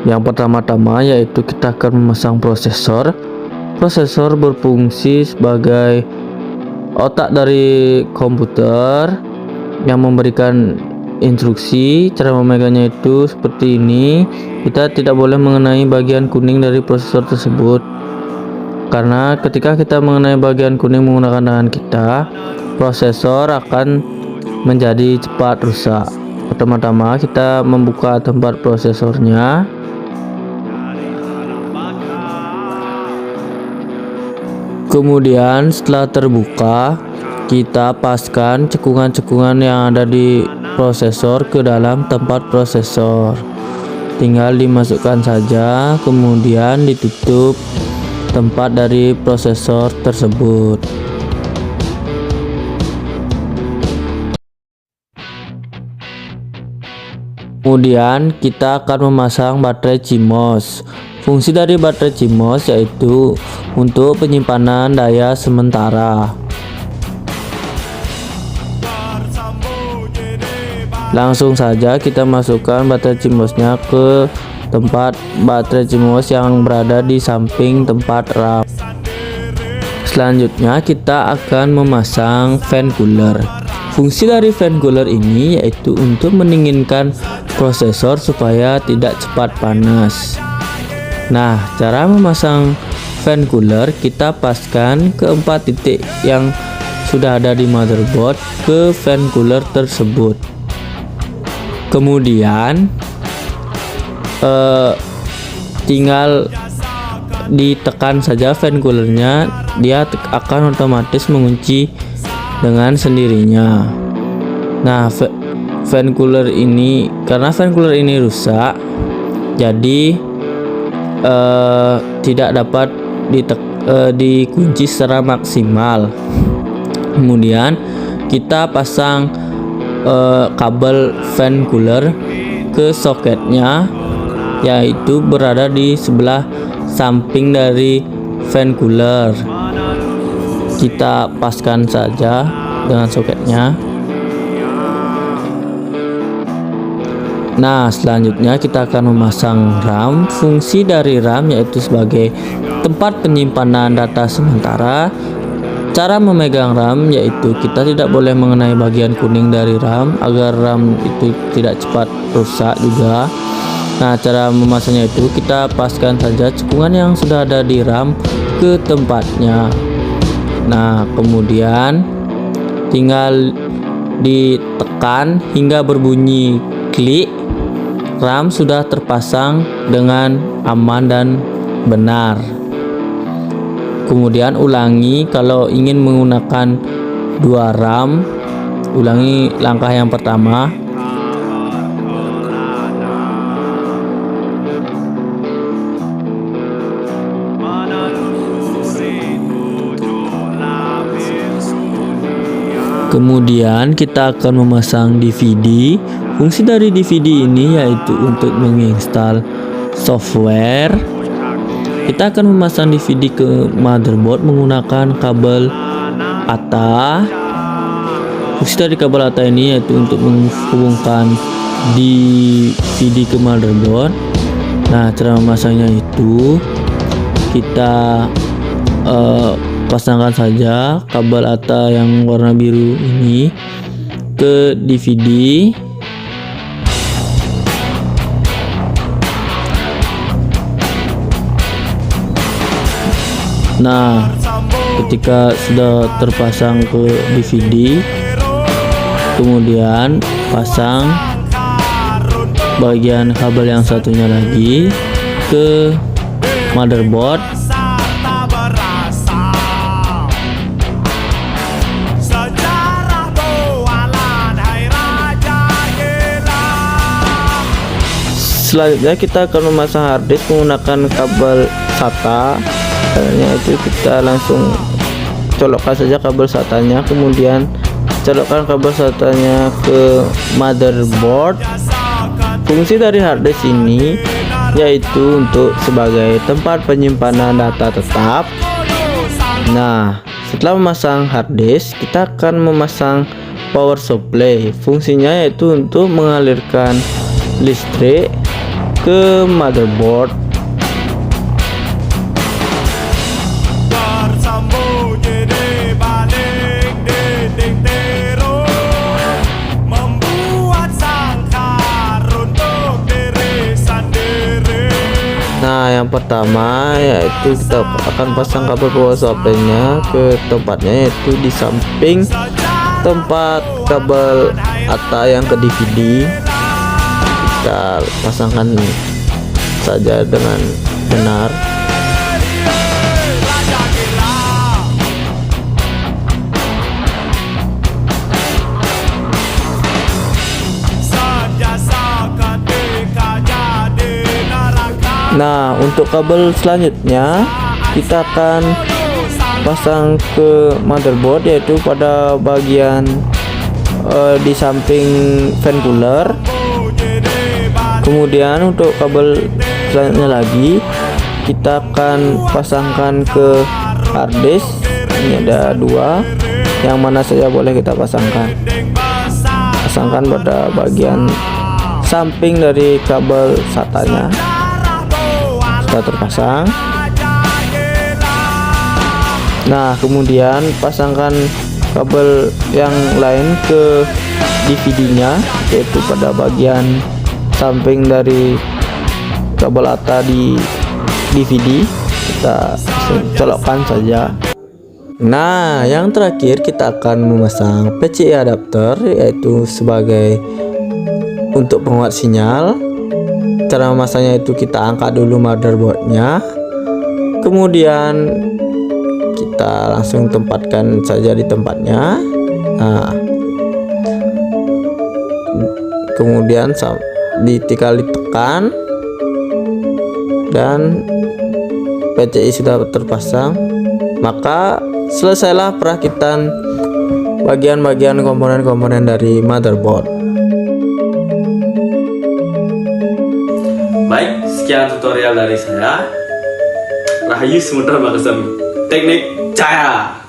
Yang pertama-tama yaitu kita akan memasang prosesor. Prosesor berfungsi sebagai otak dari komputer yang memberikan instruksi. Cara memegangnya itu seperti ini. Kita tidak boleh mengenai bagian kuning dari prosesor tersebut, karena ketika kita mengenai bagian kuning menggunakan tangan kita, prosesor akan menjadi cepat rusak. Pertama-tama kita membuka tempat prosesornya. Kemudian setelah terbuka, kita paskan cekungan-cekungan yang ada di prosesor ke dalam tempat prosesor. Tinggal dimasukkan saja, kemudian ditutup tempat dari prosesor tersebut. Kemudian kita akan memasang baterai CMOS. Fungsi dari baterai CMOS yaitu untuk penyimpanan daya sementara. Langsung saja kita masukkan baterai CMOS-nya ke tempat baterai CMOS yang berada di samping tempat RAM. Selanjutnya kita akan memasang fan cooler. Fungsi dari fan cooler ini yaitu untuk mendinginkan prosesor supaya tidak cepat panas. Nah, cara memasang fan cooler, kita paskan keempat titik yang sudah ada di motherboard ke fan cooler tersebut. Kemudian tinggal ditekan saja fan coolernya, dia akan otomatis mengunci dengan sendirinya. Nah, fan cooler ini, karena fan cooler ini rusak, jadi tidak dapat dikunci secara maksimal. Kemudian kita pasang kabel fan cooler ke soketnya, yaitu berada di sebelah samping dari fan cooler. Kita paskan saja dengan soketnya. Nah, selanjutnya kita akan memasang RAM. Fungsi dari RAM yaitu sebagai tempat penyimpanan data sementara. Cara memegang RAM yaitu kita tidak boleh mengenai bagian kuning dari RAM agar RAM itu tidak cepat rusak juga. Nah, cara memasangnya itu kita paskan saja cekungan yang sudah ada di RAM ke tempatnya. Nah, kemudian tinggal ditekan hingga berbunyi klik. RAM sudah terpasang dengan aman dan benar. Kemudian ulangi, kalau ingin menggunakan 2 RAM, ulangi langkah yang pertama. Kemudian kita akan memasang DVD. Fungsi dari DVD ini yaitu untuk menginstal software. Kita akan memasang DVD ke motherboard menggunakan kabel ATA. Fungsi dari kabel ATA ini yaitu untuk menghubungkan DVD ke motherboard. Nah, cara memasangnya itu kita pasangkan saja kabel ATA yang warna biru ini ke DVD. Nah, ketika sudah terpasang ke DVD, kemudian pasang bagian kabel yang satunya lagi ke motherboard. Selanjutnya kita akan memasang harddisk menggunakan kabel SATA. Caranya itu kita langsung colokkan saja kabel SATA-nya, kemudian colokkan kabel SATA-nya ke motherboard. Fungsi dari harddisk ini yaitu untuk sebagai tempat penyimpanan data tetap. Nah, setelah memasang harddisk, kita akan memasang power supply. Fungsinya yaitu untuk mengalirkan listrik ke motherboard. Bersembunyi di balik dinding tiru, membuat sangkar untuk diri sendiri. Nah, yang pertama yaitu kita akan pasang kabel power supply-nya ke tempatnya, yaitu di samping tempat kabel ATA yang ke DVD. Kita pasangkan saja dengan benar. Raja gila, senjata ketika jadi neraka. Nah, untuk kabel selanjutnya kita akan pasang ke motherboard, yaitu pada bagian di samping fan cooler. Kemudian untuk kabel selanjutnya lagi kita akan pasangkan ke hard disk. Ini ada dua, yang mana saja boleh kita pasangkan pada bagian samping dari kabel SATA-nya. Sudah terpasang. Nah, kemudian pasangkan kabel yang lain ke DVD-nya, yaitu pada bagian samping dari kabel ATA di DVD. Kita colokkan saja. Nah, yang terakhir kita akan memasang PCI adapter, yaitu sebagai untuk penguat sinyal. Cara memasangnya itu kita angkat dulu motherboardnya, kemudian kita langsung tempatkan saja di tempatnya. Nah, kemudian tinggal ditekan dan PCI sudah terpasang, maka selesailah perakitan bagian-bagian komponen-komponen dari motherboard. Baik, sekian tutorial dari saya. Rahayu sementara Bakasami Teknik Cahaya.